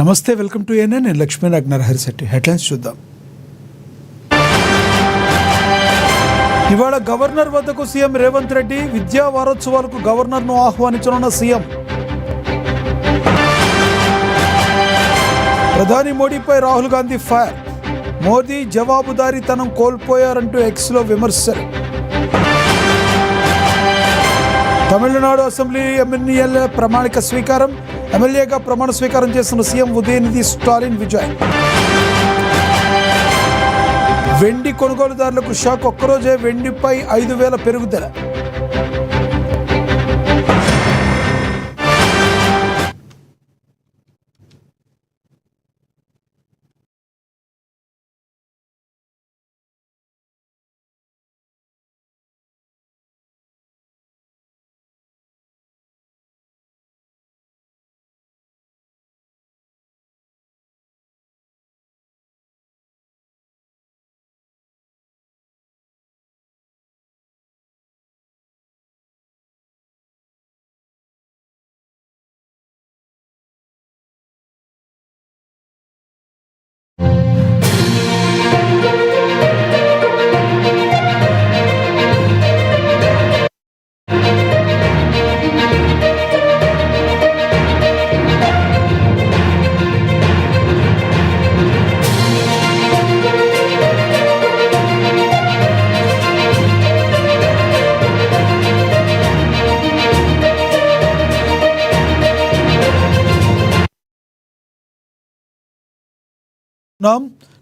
నమస్తే, welcome to ANN. నేను Lakshmi Naraharisetti. Headlines చూద్దాం. ఇవాళ గవర్నర్ వద్దకు సీఎం రేవంత్ రెడ్డి. విద్యా వారోత్సవాలకు గవర్నర్ను ఆహ్వానించనున్న సీఎం. ప్రధాని మోడీపై రాహుల్ గాంధీ ఫైర్. మోదీ జవాబుదారీతనం కోల్పోయారంటూ ఎక్స్లో విమర్శలు. తమిళనాడు అసెంబ్లీ ఎమ్మెల్యేల ప్రమాణిక స్వీకారం. ఎమ్మెల్యేగా ప్రమాణ స్వీకారం చేస్తున్న సీఎం ఉదయనిధి స్టాలిన్ విజయ్. వెండి కొనుగోలుదారులకు షాక్. ఒక్కరోజే వెండిపై 5,000 పెరుగుదల.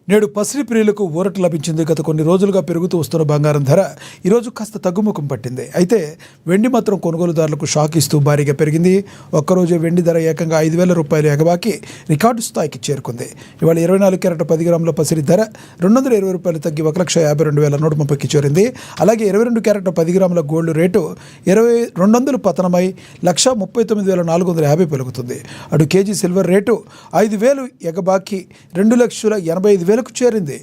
నేడు పసిడి ప్రియులకు ఊరట లభించింది. గత కొన్ని రోజులుగా పెరుగుతూ వస్తున్న బంగారం ధర ఈరోజు కాస్త తగ్గుముఖం పట్టింది. అయితే వెండి మాత్రం కొనుగోలుదారులకు షాక్ ఇస్తూ భారీగా పెరిగింది. ఒక్కరోజే వెండి ధర ఏకంగా 5,000 రూపాయలు ఎగబాకి రికార్డు స్థాయికి చేరుకుంది. ఇవాళ 24 క్యారెట్ 10 గ్రాముల పసిడి ధర 220 రూపాయలు తగ్గి 1,52,130కి చేరింది. అలాగే 22 క్యారెట్ 10 గ్రాముల గోల్డ్ రేటు 200 పతనమై 1,39,450 పెరుగుతుంది. అటు కేజీ సిల్వర్ రేటు 5,000 ఎగబాకి 2,85,000 చేరింది.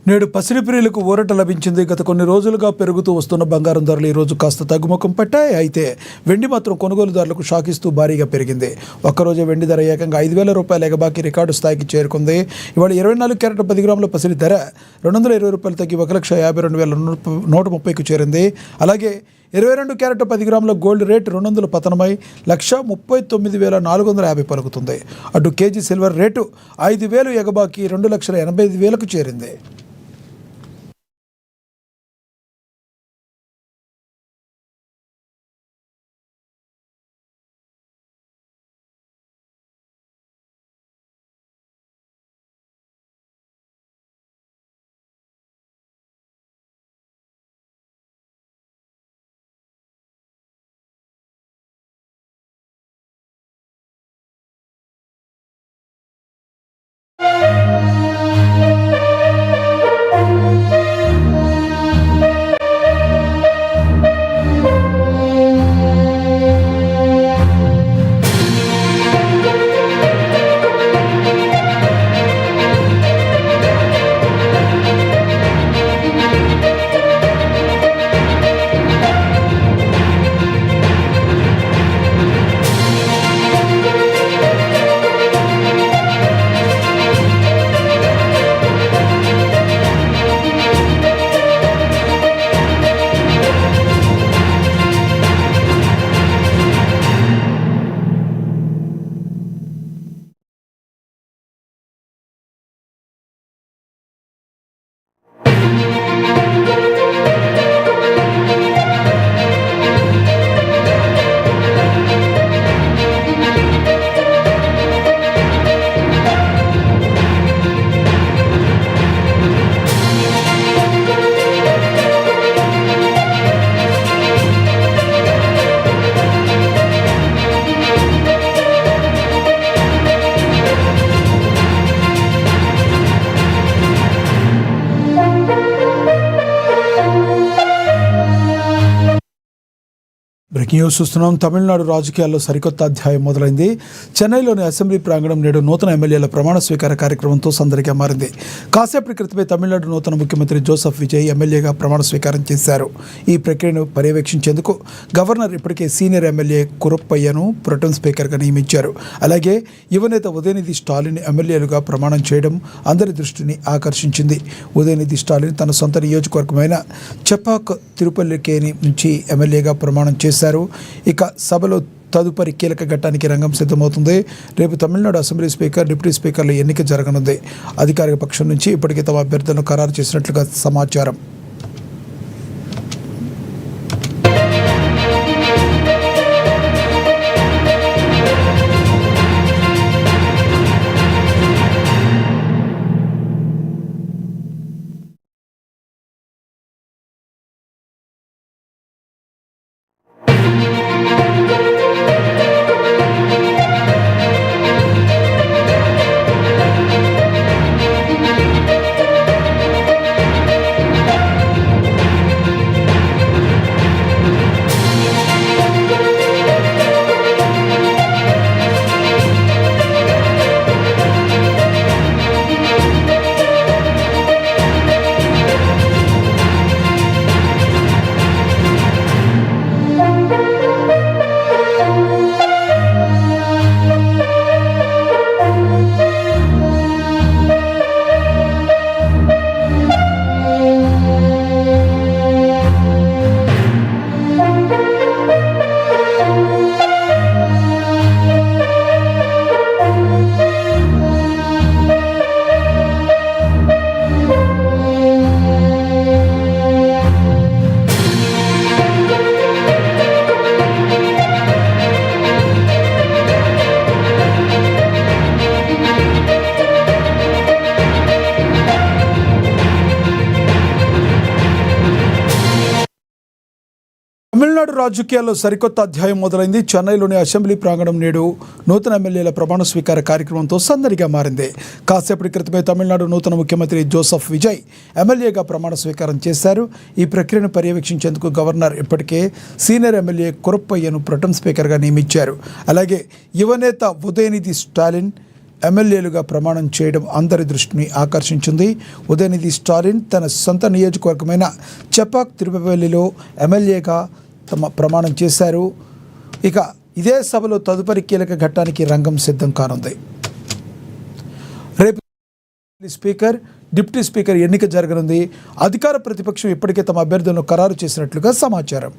నేడు పసిడి ప్రియులకు ఊరట లభించింది. గత కొన్ని రోజులుగా పెరుగుతూ వస్తున్న బంగారం ధరలు ఈరోజు కాస్త తగ్గుముఖం పట్టాయి. అయితే వెండి మాత్రం కొనుగోలుదారులకు షాక్ ఇస్తూ భారీగా పెరిగింది. ఒక్కరోజే వెండి ధర ఏకంగా 5,000 రూపాయలు ఎగబాకి రికార్డు స్థాయికి చేరుకుంది. ఇవాళ 24 క్యారెట్ 10 గ్రాముల పసిడి ధర 220 రూపాయలు తగ్గి 1,52,130కు చేరింది. అలాగే 22 క్యారెట్ 10 గ్రాముల గోల్డ్ రేటు 200 పతనమై 1,39,450 పలుకుతుంది. అటు కేజీ సిల్వర్ రేటు 5,000 ఎగబాకి 2,85,000కు చేరింది. బ్రేకింగ్ న్యూస్ చూస్తున్నాం. తమిళనాడు రాజకీయాల్లో సరికొత్త అధ్యాయం మొదలైంది. చెన్నైలోని అసెంబ్లీ ప్రాంగణం నేడు నూతన ఎమ్మెల్యేల ప్రమాణ స్వీకార కార్యక్రమంతో సందడిగా మారింది. కాసేపటి క్రితమే తమిళనాడు నూతన ముఖ్యమంత్రి జోసెఫ్ విజయ్ ఎమ్మెల్యేగా ప్రమాణ స్వీకారం చేశారు. ఈ ప్రక్రియను పర్యవేక్షించేందుకు గవర్నర్ ఇప్పటికే సీనియర్ ఎమ్మెల్యే కురప్పయ్యను ప్రొటెం స్పీకర్గా నియమించారు. అలాగే యువనేత ఉదయనిధి స్టాలిన్ ఎమ్మెల్యేలుగా ప్రమాణం చేయడం అందరి దృష్టిని ఆకర్షించింది. ఉదయనిధి స్టాలిన్ తన సొంత నియోజకవర్గమైన చెపాక్ తిరుపల్లికేని నుంచి ఎమ్మెల్యేగా ప్రమాణం చేశారు. ఇక సభలో తదుపరి కీలక ఘట్టానికి రంగం సిద్ధమవుతుంది. రేపు తమిళనాడు అసెంబ్లీ స్పీకర్, డిప్యూటీ స్పీకర్ల ఎన్నిక జరగనుంది. అధికారిక పక్షం నుంచి ఇప్పటికే తమ అభ్యర్థులను ఖరారు చేసినట్లుగా సమాచారం. తమిళనాడు రాజకీయాల్లో సరికొత్త అధ్యాయం మొదలైంది. చెన్నైలోని అసెంబ్లీ ప్రాంగణం నేడు నూతన ఎమ్మెల్యేల ప్రమాణ స్వీకార కార్యక్రమంతో సందడిగా మారింది. కాసేపటి క్రితమే తమిళనాడు నూతన ముఖ్యమంత్రి జోసెఫ్ విజయ్ ఎమ్మెల్యేగా ప్రమాణ స్వీకారం చేశారు. ఈ ప్రక్రియను పర్యవేక్షించేందుకు గవర్నర్ ఇప్పటికే సీనియర్ ఎమ్మెల్యే కురప్పయ్యను ప్రొటెం స్పీకర్గా నియమించారు. అలాగే యువనేత ఉదయనిధి స్టాలిన్ ఎమ్మెల్యేలుగా ప్రమాణం చేయడం అందరి దృష్టిని ఆకర్షించింది. ఉదయనిధి స్టాలిన్ తన సొంత నియోజకవర్గమైన చెపాక్ తిరుపల్లిలో ఎమ్మెల్యేగా తమ ప్రమాణం చేశారు. ఇక ఇదే సభలో తదుపరి కీలక ఘట్టానికి రంగం సిద్ధం కానుంది. రేపు స్పీకర్, డిప్యూటీ స్పీకర్ ఎన్నిక జరగనుంది. అధికార ప్రతిపక్షం ఇప్పటికే తమ అభ్యర్థులను ఖరారు చేసినట్లుగా సమాచారం.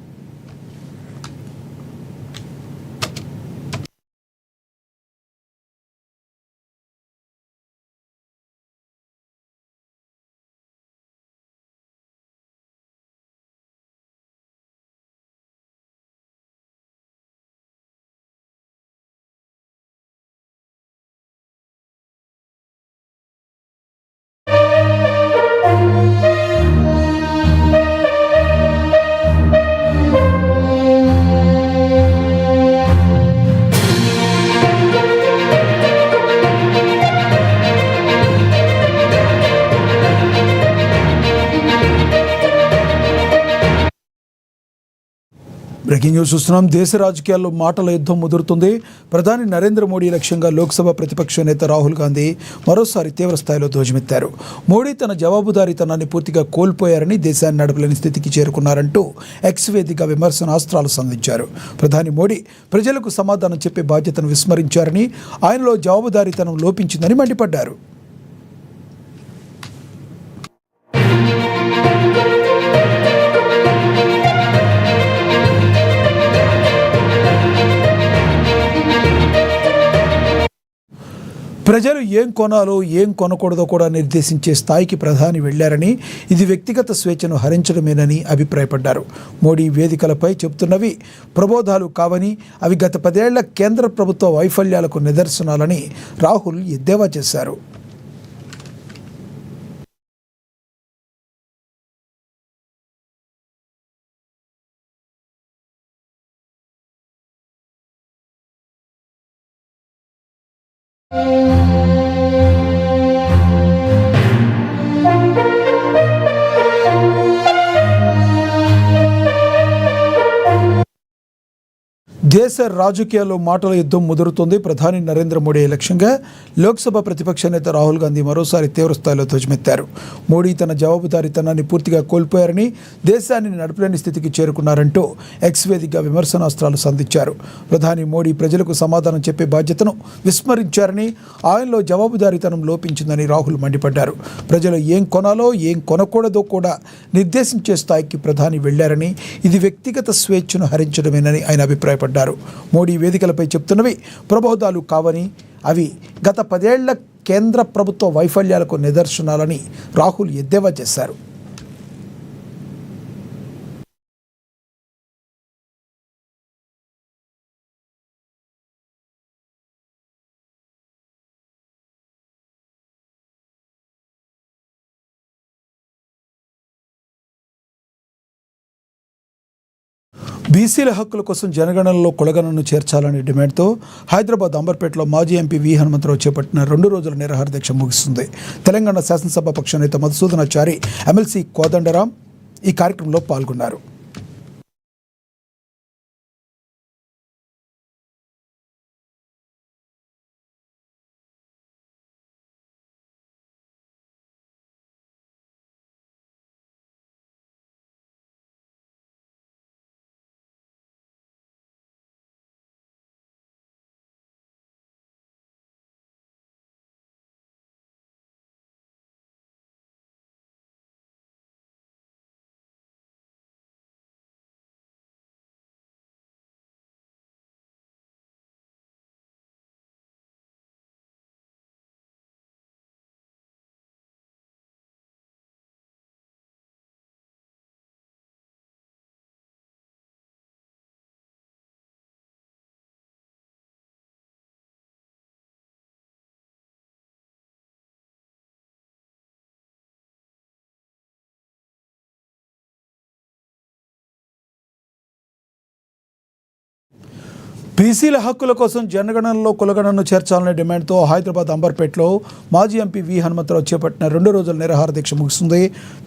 బ్రేకింగ్ న్యూస్ చూస్తున్నాం. దేశ రాజకీయాల్లో మాటల యుద్ధం ముదురుతుంది. ప్రధాని నరేంద్ర మోడీ లక్ష్యంగా లోక్సభ ప్రతిపక్ష నేత రాహుల్ గాంధీ మరోసారి తీవ్ర స్థాయిలో ధ్వజమెత్తారు. మోడీ తన జవాబుదారీతనాన్ని పూర్తిగా కోల్పోయారని, దేశాన్ని నడపలేని స్థితికి చేరుకున్నారంటూ ఎక్స్ వేదికగా విమర్శనాస్త్రాలు సంధించారు. ప్రధాని మోడీ ప్రజలకు సమాధానం చెప్పే బాధ్యతను విస్మరించారని, ఆయనలో జవాబుదారీతనం లోపించిందని మండిపడ్డారు. ప్రజలు ఏం కొనాలో ఏం కొనకూడదో కూడా నిర్దేశించే స్థాయికి ప్రధాని వెళ్లారని, ఇది వ్యక్తిగత స్వేచ్ఛను హరించడమేనని అభిప్రాయపడ్డారు. మోడీ వేదికలపై చెబుతున్నవి ప్రబోధాలు కావని, అవి గత 10 ఏళ్ల కేంద్ర ప్రభుత్వ వైఫల్యాలకు నిదర్శనాలని రాహుల్ ఎద్దేవా చేశారు. దేశ రాజకీయాల్లో మాటల యుద్ధం ముదురుతోంది. ప్రధాని నరేంద్ర మోడీ లక్ష్యంగా లోక్సభ ప్రతిపక్ష నేత రాహుల్ గాంధీ మరోసారి తీవ్రస్థాయిలో ధ్వజమెత్తారు. మోడీ తన జవాబుదారీతనాన్ని పూర్తిగా కోల్పోయారని, దేశాన్ని నడపలేని స్థితికి చేరుకున్నారంటూ ఎక్స్ వేదికగా విమర్శనాస్త్రాలు సంధించారు. ప్రధాని మోడీ ప్రజలకు సమాధానం చెప్పే బాధ్యతను విస్మరించారని, ఆయనలో జవాబుదారీతనం లోపించిందని రాహుల్ మండిపడ్డారు. ప్రజలు ఏం కొనాలో ఏం కొనకూడదో కూడా నిర్దేశించే స్థాయికి ప్రధాని వెళ్లారని, ఇది వ్యక్తిగత స్వేచ్ఛను హరించడమేనని ఆయన అభిప్రాయపడ్డారు. మోడీ వేదికలపై చెప్తున్నవి ప్రబోధాలు కావని, అవి గత 10 ఏళ్ల కేంద్ర ప్రభుత్వ వైఫల్యాలకు నిదర్శనాలని రాహుల్ ఎద్దేవా చేశారు. బీసీల హక్కుల కోసం జనగణనలో కులగణనను చేర్చాలనే డిమాండ్తో హైదరాబాద్ అంబర్పేటలో మాజీ ఎంపీ వి హనుమంతరావు చేపట్టిన 2 రోజుల నిరాహార దీక్ష ముగిస్తుంది. తెలంగాణ శాసనసభ పక్ష నేత మధుసూదనాచారి, ఎమ్మెల్సీ కోదండరాం ఈ కార్యక్రమంలో పాల్గొన్నారు. బీసీల హక్కుల కోసం జనగణనలో కులగణనను చేర్చాలనే డిమాండ్తో హైదరాబాద్ అంబర్పేటలో మాజీ ఎంపీ వి హనుమంతరావు చేపట్టిన 2 రోజుల నిరాహార దీక్ష ముగిస్తుంది.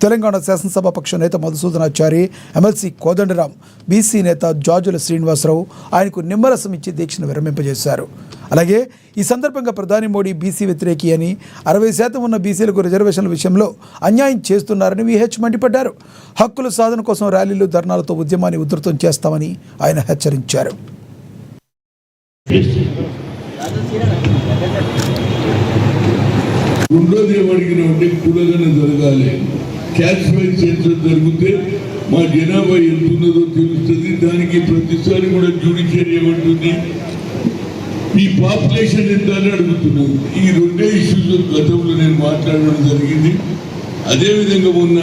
తెలంగాణ శాసనసభ పక్ష నేత మధుసూదనాచారి, ఎమ్మెల్సీ కోదండరాం, బీసీ నేత జాజుల శ్రీనివాసరావు ఆయనకు నిమ్మరసం ఇచ్చి దీక్షను విరమింపజేశారు. అలాగే ఈ సందర్భంగా ప్రధాని మోడీ బీసీ వ్యతిరేకి అని, 60% ఉన్న బీసీలకు రిజర్వేషన్ల విషయంలో అన్యాయం చేస్తున్నారని విహెచ్ మండిపడ్డారు. హక్కుల సాధన కోసం ర్యాలీలు, ధర్నాలతో ఉద్యమాన్ని ఉధృతం చేస్తామని ఆయన హెచ్చరించారు. రెండోది ఏమడిగినామంటే కులగణ జరగాలి. క్యాష్ వైజ్ సెన్సస్ జరిగితే మా జనాభా ఎంత ఉన్నదో తెలుస్తుంది. దానికి ప్రతిసారి కూడా జ్యుడిషియరీ ఏమంటుంది, ఈ పాపులేషన్ ఎంత అని అడుగుతున్నారు. ఈ 2 ఇష్యూస్ గతంలో నేను మాట్లాడడం జరిగింది. అదేవిధంగా మొన్న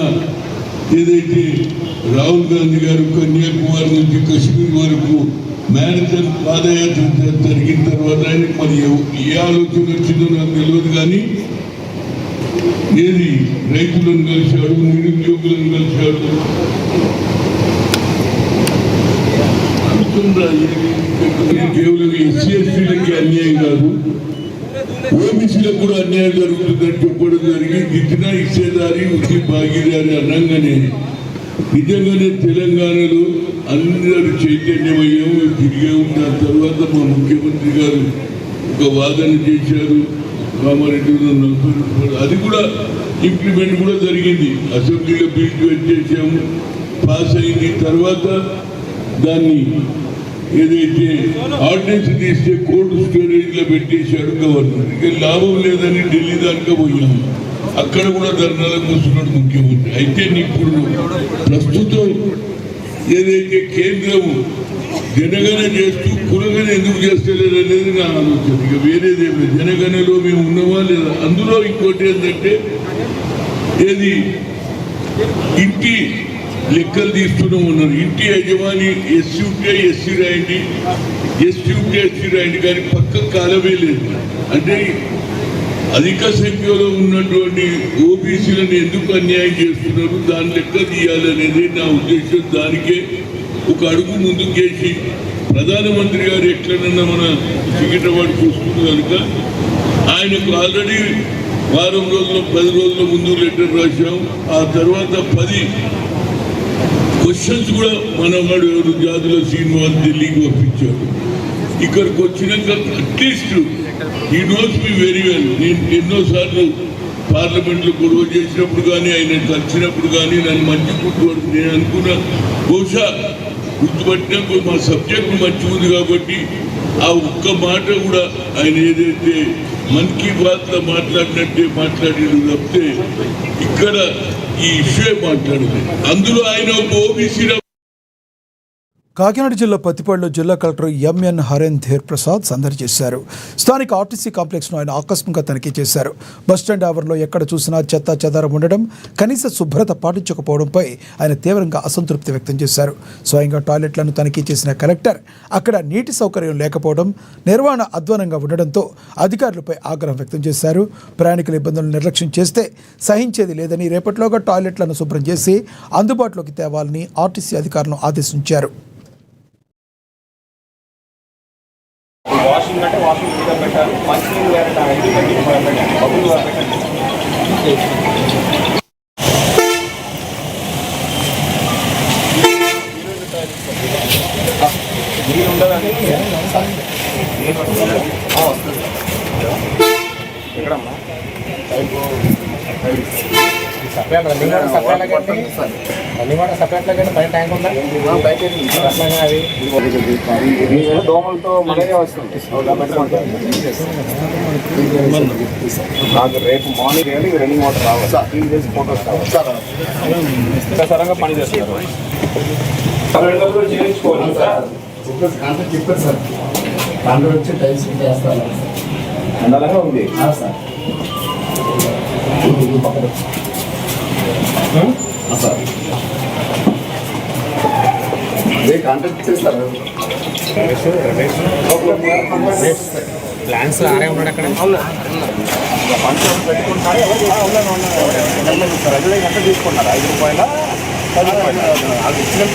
ఏదైతే రాహుల్ గాంధీ గారు కన్యాకుమారి నుంచి కశ్మీర్ వరకు మ్యారథాన్ పాదయాత్ర జరిగిన తర్వాత ఆయనకు మరి ఏ ఆలోచన వచ్చిందో నాకు తెలియదు. కానీ ఏది రైతులను కలిశాడు, నిరుద్యోగులను కలిశాడు. కేవలం ఎస్సీ ఎస్టీలకి అన్యాయం కాదు, ఓబీసీలకు కూడా అన్యాయం జరుగుతుందని చెప్పడం జరిగి గిట్టినా ఇచ్చేదారి ఉద్ది భాగీదారి అనగానే నిజంగానే తెలంగాణలో అందరూ చైతన్యమయ్యాము, తిరిగాము. దాని తర్వాత మా ముఖ్యమంత్రి గారు ఒక వాదన చేశారు, కామారెడ్డిలో 40 రూపాయలు, అది కూడా ఇంప్లిమెంట్ కూడా జరిగింది. అసెంబ్లీలో బిల్ చేసాము, పాస్ అయింది. తర్వాత దాన్ని ఏదైతే ఆర్డినెన్స్ తీస్తే కోల్డ్ స్టోరేజ్లో పెట్టేశాడు గవర్నర్. ఇక లాభం లేదని ఢిల్లీ దాకా పోయాము, అక్కడ కూడా ధర్నాలకు కూర్చున్నాడు ముఖ్యమంత్రి. అయితే ఇప్పుడు ప్రస్తుతం ఏదైతే కేంద్రం జనగణ చేస్తూ కులగణ ఎందుకు చేస్తలేదు అనేది నా ఆలోచన. ఇక వేరేదేమి జనగణలో మేము ఉన్నామా లేదా. అందులో ఇంకోటి ఏంటంటే ఏది ఇంటి లెక్కలు తీస్తూనే ఉన్నారు. ఇంటి యజమాని ఎస్సీ ఉంటే ఎస్సీ రాయండి, ఎస్టీ ఉంటే ఎస్సీ రాయండి, కానీ పక్క కాలమే లేదు. అంటే అధిక సంఖ్యలో ఉన్నటువంటి ఓబీసీలను ఎందుకు అన్యాయం చేస్తున్నారు, దాని లెక్క తీయాలనేది నా ఉద్దేశం. దానికే ఒక అడుగు ముందుకేసి ప్రధానమంత్రి గారు ఎట్లనన్నా మన సికింద్రాబాద్ చూస్తుంది కనుక ఆయనకు ఆల్రెడీ వారం రోజుల 10 రోజుల ముందు లెటర్ రాశాం. ఆ తర్వాత 10 క్వశ్చన్స్ కూడా మనవాడు ఎవరు జాతుల శ్రీనివాస్ ఢిల్లీకి పంపించాడు. ఇక్కడికి వచ్చినాక అట్లీస్ట్ ఈ నోస్ మీ వెరీ వెల్. నేను ఎన్నోసార్లు పార్లమెంట్లో గొడవ చేసినప్పుడు కానీ ఆయన కలిసినప్పుడు కానీ నన్ను మంచి గుర్తుపడుతుంది. నేను అనుకున్నా బహుశా గుర్తుపట్టినాక మా సబ్జెక్ట్ మంచిగా ఉంది కాబట్టి ఆ ఒక్క మాట కూడా ఆయన ఏదైతే మన్ కీ బాత్లో మాట్లాడినట్టే మాట్లాడాడు తప్పితే ఇక్కడ ఈ ఇష్యూ మాట్లాడింది. అందులో ఆయన ఒక ఓబీసీ. కాకినాడ జిల్లా పత్తిపాడులో జిల్లా కలెక్టర్ ఎంఎన్ హరేంధర్ ప్రసాద్ సందడి చేశారు. స్థానిక ఆర్టీసీ కాంప్లెక్స్ను ఆయన ఆకస్మికంగా తనిఖీ చేశారు. బస్టాండ్ ఆవరణలో ఎక్కడ చూసినా చెత్త చెదారం ఉండడం, కనీస శుభ్రత పాటించకపోవడంపై ఆయన తీవ్రంగా అసంతృప్తి వ్యక్తం చేశారు. స్వయంగా టాయిలెట్లను తనిఖీ చేసిన కలెక్టర్ అక్కడ నీటి సౌకర్యం లేకపోవడం, నిర్వహణ అధ్వానంగా ఉండడంతో అధికారులపై ఆగ్రహం వ్యక్తం చేశారు. ప్రయాణికుల ఇబ్బందులను నిర్లక్ష్యం చేస్తే సహించేది లేదని, రేపటిలోగా టాయిలెట్లను శుభ్రం చేసి అందుబాటులోకి తేవాలని ఆర్టీసీ అధికారులను ఆదేశించారు. వాషింగ్ అంటే వాషింగ్ పెట్టాలి, మంచినీళ్ళు వేరే పెట్టాలి, బబ్బులు పెట్టండి. నీళ్ళు ఉండదండి ఎక్కడమ్మా సపరేట్ అన్ని కూడా సపరేట్ పైన ట్యాంక్ ఉందా అది దోమలతో మలేరియా వస్తుంది. నాకు రేపు మార్నింగ్ వెళ్ళి రన్నింగ్ వాటర్ రావాలి, క్లీన్ చేసి ఫోటోస్ కావాలి. సరంగా పని చేస్తున్నారు. చేయించుకోవాలి సార్. చెప్పారు సార్, కాంట్రాక్ట్ వచ్చి టైల్స్ చేస్తారు. అందాలంగా ఉంది సార్ సార్ అదే కాంట్రాక్ట్ చేస్తారు. ప్లాన్స్ ఆరే ఉన్నాడు అక్కడ. పెట్టుకుంటున్నారు ఎంత తీసుకున్నారు? 5 రూపాయల 10 రూపాయలు.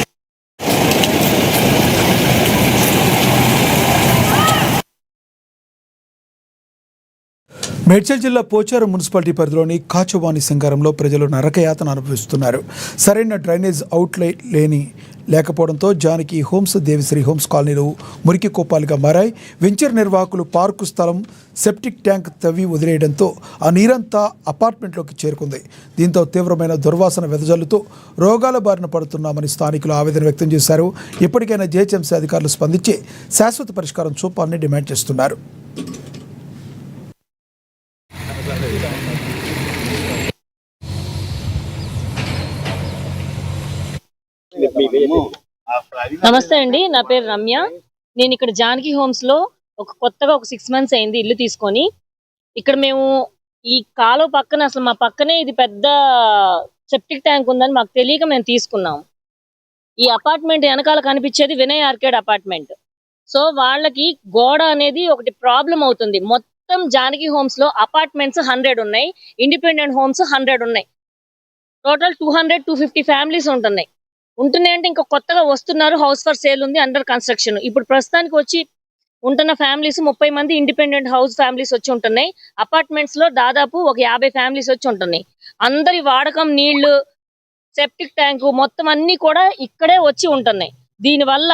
మేడ్చల్ జిల్లా పోచారం మున్సిపాలిటీ పరిధిలోని కాచవాణి సంగారంలో ప్రజలు నరకయాతన అనుభవిస్తున్నారు. సరైన డ్రైనేజ్ అవుట్లెట్ లేకపోవడంతో జానకి హోమ్స్, దేవిశ్రీ హోమ్స్ కాలనీలు మురికి కోపాలుగా మారాయి. వెంచర్ నిర్వాహకులు పార్కు స్థలం, సెప్టిక్ ట్యాంక్ తవ్వి వదిలేయడంతో ఆ నీరంతా అపార్ట్మెంట్లోకి చేరుకుంది. దీంతో తీవ్రమైన దుర్వాసన వెదజల్లుతూ రోగాల బారిన పడుతున్నామని స్థానికులు ఆవేదన వ్యక్తం చేశారు. ఇప్పటికైనా జీహెచ్ఎంసీ అధికారులు స్పందించి శాశ్వత పరిష్కారం చూపాలని డిమాండ్ చేస్తున్నారు. నమస్తే అండి, నా పేరు రమ్య. నేను ఇక్కడ జానకి హోమ్స్ లో కొత్తగా 6 months అయింది ఇల్లు తీసుకొని. ఇక్కడ మేము ఈ కాలువ పక్కన, అసలు మా పక్కనే ఇది పెద్ద సెప్టిక్ ట్యాంక్ ఉందని మాకు తెలియక మేము తీసుకున్నాం. ఈ అపార్ట్మెంట్ వెనకాల కనిపించేది వినయ్ ఆర్కేడ్ అపార్ట్మెంట్. సో వాళ్ళకి గోడ అనేది ఒకటి ప్రాబ్లం అవుతుంది. మొత్తం జానకి హోమ్స్ లో అపార్ట్మెంట్స్ 100 ఉన్నాయి, ఇండిపెండెంట్ హోమ్స్ 100 ఉన్నాయి. టోటల్ 200-250 ఫ్యామిలీస్ ఉంటున్నాయి అంటే ఇంకా కొత్తగా వస్తున్నారు. హౌస్ ఫర్ సేల్ ఉంది, అండర్ కన్స్ట్రక్షన్. ఇప్పుడు ప్రస్తుతానికి వచ్చి ఉంటున్న ఫ్యామిలీస్ 30 మంది ఇండిపెండెంట్ హౌస్ ఫ్యామిలీస్ వచ్చి ఉంటున్నాయి. అపార్ట్మెంట్స్ లో దాదాపు ఒక 50 ఫ్యామిలీస్ వచ్చి ఉంటున్నాయి. అందరి వాడకం నీళ్లు, సెప్టిక్ ట్యాంకు మొత్తం అన్ని కూడా ఇక్కడే వచ్చి ఉంటున్నాయి. దీనివల్ల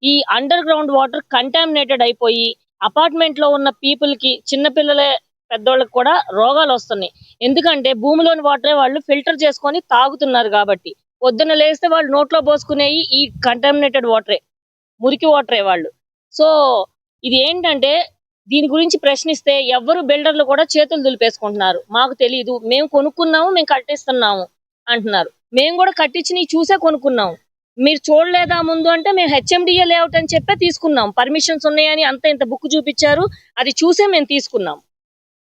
ఈ అండర్ గ్రౌండ్ వాటర్ కంటామినేటెడ్ అయిపోయి అపార్ట్మెంట్ లో ఉన్న పీపుల్ కి, చిన్నపిల్లలే పెద్దోళ్ళకి కూడా రోగాలు వస్తున్నాయి. ఎందుకంటే భూమిలోని వాటరే వాళ్ళు ఫిల్టర్ చేసుకొని తాగుతున్నారు కాబట్టి. పొద్దున్న లేస్తే వాళ్ళు నోట్లో పోసుకునేవి ఈ కంటామినేటెడ్ వాటరే, మురికి వాటరే వాళ్ళు. సో ఇది ఏంటంటే దీని గురించి ప్రశ్నిస్తే ఎవ్వరు బిల్డర్లు కూడా చేతులు దులిపేసుకుంటున్నారు. మాకు తెలియదు, మేము కొనుక్కున్నాము, మేము కట్టిస్తున్నాము అంటున్నారు. మేము కూడా కట్టించి చూసే కొనుక్కున్నాము, మీరు చూడలేదా ముందు అంటే మేము హెచ్ఎండిఏ లేఅవుట్ అని చెప్పే తీసుకున్నాం. పర్మిషన్స్ ఉన్నాయని ఇంత బుక్ చూపించారు, అది చూసే మేము తీసుకున్నాం.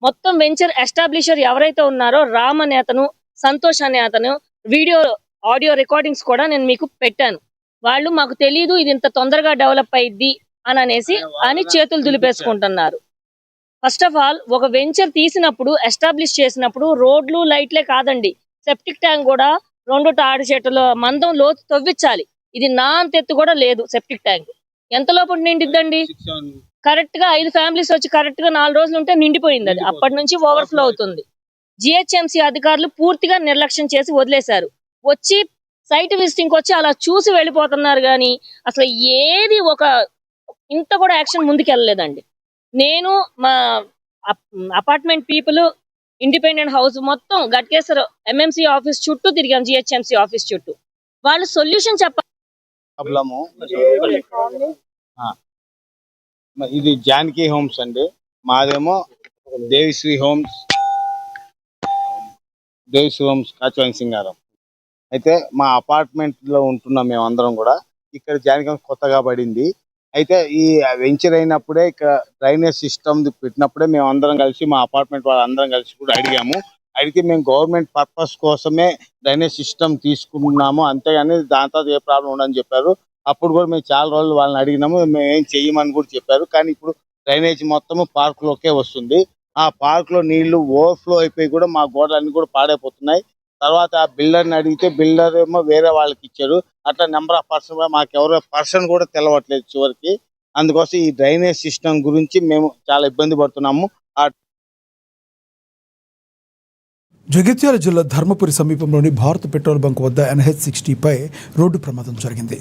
మొత్తం వెంచర్ ఎస్టాబ్లిషర్ ఎవరైతే ఉన్నారో రామ్ అనే అతను, సంతోష్ అనే అతను ఆడియో రికార్డింగ్స్ కూడా నేను మీకు పెట్టాను. వాళ్ళు మాకు తెలియదు ఇది ఇంత తొందరగా డెవలప్ అయ్యిద్ది అని చేతులు దులిపేసుకుంటున్నారు. ఫస్ట్ ఆఫ్ ఆల్ ఒక వెంచర్ తీసినప్పుడు, ఎస్టాబ్లిష్ చేసినప్పుడు రోడ్లు లైట్లే కాదండి, సెప్టిక్ ట్యాంక్ కూడా 2 తాడి చెట్టుల మందం లోతు తవ్వించాలి. ఇది నా అంత ఎత్తు కూడా లేదు సెప్టిక్ ట్యాంక్. ఎంత లోపల నిండిద్దండి? కరెక్ట్ గా 5 ఫ్యామిలీస్ వచ్చి కరెక్ట్ గా 4 రోజులు ఉంటే నిండిపోయింది. అది అప్పటి నుంచి ఓవర్ఫ్లో అవుతుంది. జిహెచ్ఎంసీ అధికారులు పూర్తిగా నిర్లక్ష్యం చేసి వదిలేశారు. వచ్చి సైట్ విజిటింగ్ వచ్చి అలా చూసి వెళ్ళిపోతున్నారు కానీ అసలు ఏది ఒక ఇంత కూడా యాక్షన్ ముందుకు వెళ్ళలేదండి. నేను మా అపార్ట్మెంట్ పీపుల్ ఇండిపెండెంట్ హౌస్ మొత్తం గట్కేసర్ ఎంఎంసీ ఆఫీస్ చుట్టూ తిరిగాం, జిహెచ్ఎంసీ ఆఫీస్ చుట్టూ. వాళ్ళు సొల్యూషన్ చెప్పాలి. ఇది జానకి హోమ్స్ అండి, మాదేమో దేవిశ్రీ హోమ్స్ కాచవాని సింగారం. అయితే మా అపార్ట్మెంట్ లో ఉంటున్నాం మేమందరం కూడా. ఇక్కడ జానకి హోమ్స్ కొత్తగా పడింది. అయితే ఈ వెంచర్ అయినప్పుడే ఇక్కడ డ్రైనేజ్ సిస్టమ్ పెట్టినప్పుడే మేము అందరం కలిసి మా అపార్ట్మెంట్ వాళ్ళందరం కలిసి కూడా అడిగితే మేము గవర్నమెంట్ పర్పస్ కోసమే డ్రైనేజ్ సిస్టమ్ తీసుకున్నాము, అంతేగాని దాంతో ఏ ప్రాబ్లం ఉండదని చెప్పారు. అప్పుడు కూడా మేము చాలా రోజులు వాళ్ళని అడిగినాము, మేము ఏం చెయ్యమని కూడా చెప్పారు. కానీ ఇప్పుడు డ్రైనేజ్ మొత్తము పార్క్ లోకే వస్తుంది. ఆ పార్క్ లో నీళ్లు ఓవర్ఫ్లో అయిపోయి కూడా మా గోడలన్నీ కూడా పాడైపోతున్నాయి. తర్వాత ఆ బిల్డర్ని అడిగితే బిల్డర్ ఏమో వేరే వాళ్ళకి ఇచ్చారు. అట్లా నెంబర్ ఆఫ్ పర్సన్ మాకు ఎవరో పర్సన్ కూడా తెలవట్లేదు చివరికి. అందుకోసం ఈ డ్రైనేజ్ సిస్టమ్ గురించి మేము చాలా ఇబ్బంది పడుతున్నాము. జగిత్యాల జిల్లా ధర్మపురి సమీపంలోని భారత్ పెట్రోల్ బంక్ వద్ద NH60పై రోడ్డు ప్రమాదం జరిగింది.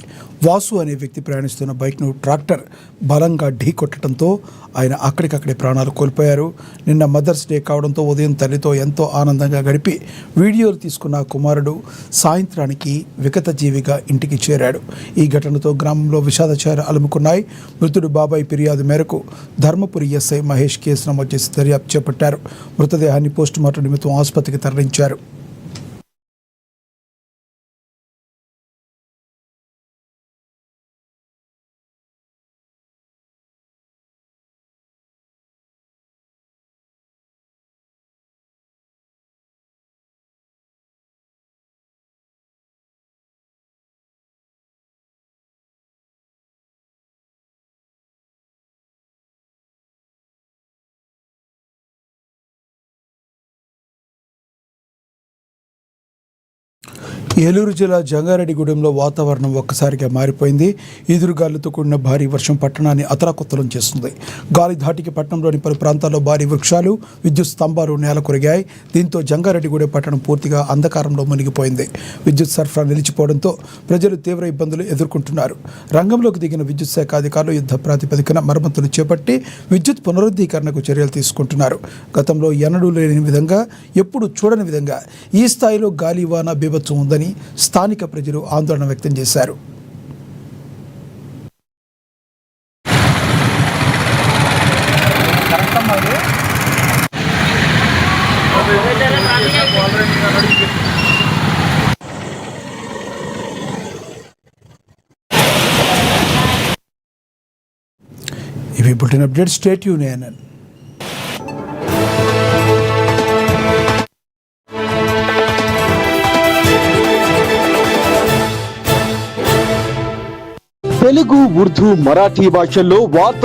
వాసు అనే వ్యక్తి ప్రయాణిస్తున్న బైక్ను ట్రాక్టర్ బలంగా ఢీకొట్టడంతో ఆయన అక్కడికక్కడే ప్రాణాలు కోల్పోయారు. నిన్న మదర్స్ డే కావడంతో ఉదయం తల్లితో ఎంతో ఆనందంగా గడిపి వీడియోలు తీసుకున్న కుమారుడు సాయంత్రానికి వికతజీవిగా ఇంటికి చేరాడు. ఈ ఘటనతో గ్రామంలో విషాదచారాలు అలుముకున్నాయి. మృతుడు బాబాయ్ ఫిర్యాదు మేరకు ధర్మపురి ఎస్ఐ మహేష్ కేసు నమోదు చేసి దర్యాప్తు చేపట్టారు. మృతదేహాన్ని పోస్టుమార్టం నిమిత్తం ఆసుపత్రికి తరలించారు. ఏలూరు జిల్లా జంగారెడ్డిగూడెంలో వాతావరణం ఒక్కసారిగా మారిపోయింది. ఈదురుగాలులతో కూడిన భారీ వర్షం పట్టణాన్ని అతలాకుతలం చేస్తుంది. గాలి ధాటికి పట్టణంలోని పలు ప్రాంతాల్లో భారీ వృక్షాలు, విద్యుత్ స్తంభాలు నేల కొరిగాయి. దీంతో జంగారెడ్డిగూడెం పట్టణం పూర్తిగా అంధకారంలో మునిగిపోయింది. విద్యుత్ సరఫరా నిలిచిపోవడంతో ప్రజలు తీవ్ర ఇబ్బందులు ఎదుర్కొంటున్నారు. రంగంలోకి దిగిన విద్యుత్ శాఖ అధికారులు యుద్ధ ప్రాతిపదికన మరమ్మతులు చేపట్టి విద్యుత్ పునరుద్ధీకరణకు చర్యలు తీసుకుంటున్నారు. గతంలో ఎన్నడూ లేని విధంగా, ఎప్పుడు చూడని విధంగా ఈ స్థాయిలో గాలి వాన బీభత్సం ఉందని స్థానిక ప్రజలు ఆందోళన వ్యక్తం చేశారు. ఇవి bulletin update. Stay tune. Telugu, Urdu, Marathi భాషల్లో వార్త